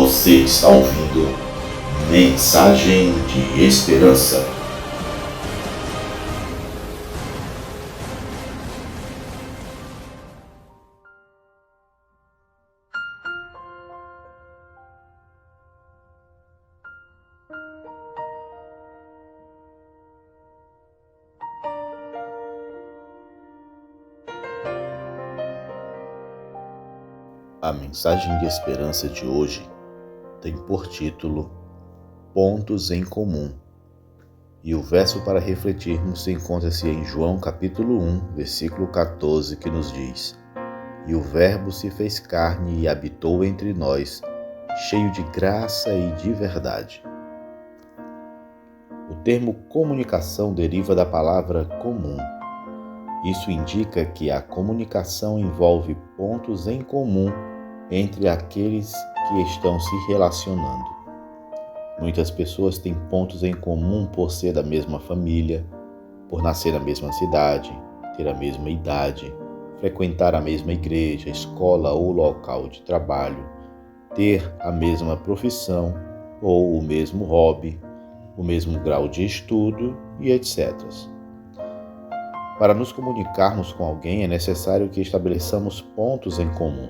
Você está ouvindo Mensagem de Esperança. A mensagem de esperança de hoje tem por título Pontos em Comum. E o verso para refletirmos encontra-se em João capítulo 1, versículo 14, que nos diz: E o Verbo se fez carne e habitou entre nós, cheio de graça e de verdade. O termo comunicação deriva da palavra comum. Isso indica que a comunicação envolve pontos em comum entre aqueles que estão se relacionando. Muitas pessoas têm pontos em comum por ser da mesma família, por nascer na mesma cidade, ter a mesma idade, frequentar a mesma igreja, escola ou local de trabalho, ter a mesma profissão ou o mesmo hobby, o mesmo grau de estudo e etc. Para nos comunicarmos com alguém, é necessário que estabeleçamos pontos em comum.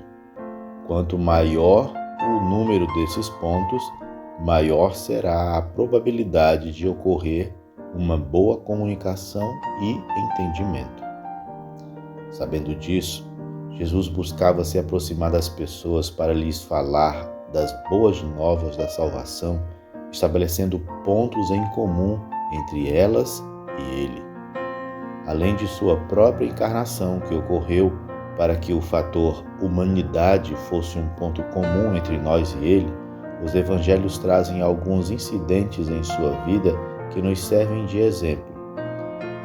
Quanto maior o número desses pontos, maior será a probabilidade de ocorrer uma boa comunicação e entendimento. Sabendo disso, Jesus buscava se aproximar das pessoas para lhes falar das boas novas da salvação, estabelecendo pontos em comum entre elas e ele. Além de sua própria encarnação, que ocorreu para que o fator humanidade fosse um ponto comum entre nós e ele, os evangelhos trazem alguns incidentes em sua vida que nos servem de exemplo.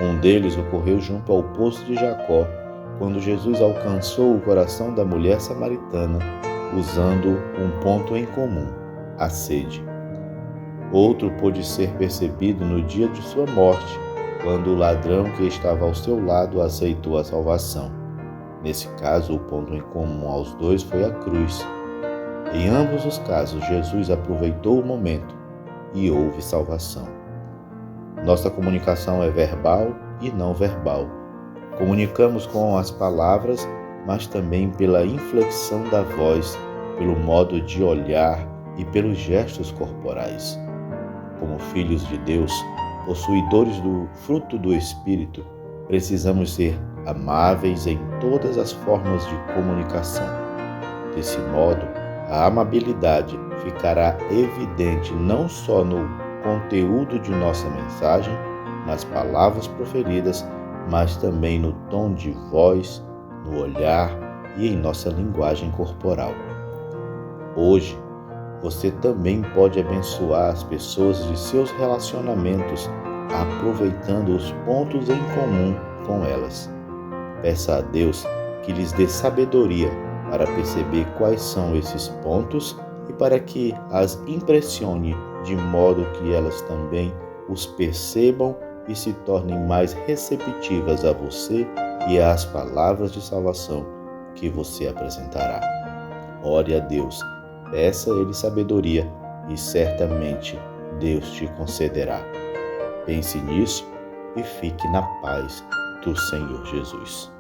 Um deles ocorreu junto ao poço de Jacó, quando Jesus alcançou o coração da mulher samaritana, usando um ponto em comum, a sede. Outro pôde ser percebido no dia de sua morte, quando o ladrão que estava ao seu lado aceitou a salvação. Nesse caso, o ponto em comum aos dois foi a cruz. Em ambos os casos, Jesus aproveitou o momento e houve salvação. Nossa comunicação é verbal e não verbal. Comunicamos com as palavras, mas também pela inflexão da voz, pelo modo de olhar e pelos gestos corporais. Como filhos de Deus, possuidores do fruto do Espírito, precisamos ser amáveis em todas as formas de comunicação. Desse modo, a amabilidade ficará evidente não só no conteúdo de nossa mensagem, nas palavras proferidas, mas também no tom de voz, no olhar e em nossa linguagem corporal. Hoje, você também pode abençoar as pessoas de seus relacionamentos, aproveitando os pontos em comum com elas. Peça a Deus que lhes dê sabedoria para perceber quais são esses pontos e para que as impressione de modo que elas também os percebam e se tornem mais receptivas a você e às palavras de salvação que você apresentará. Ore a Deus, peça a Ele sabedoria e certamente Deus te concederá. Pense nisso e fique na paz do Senhor Jesus.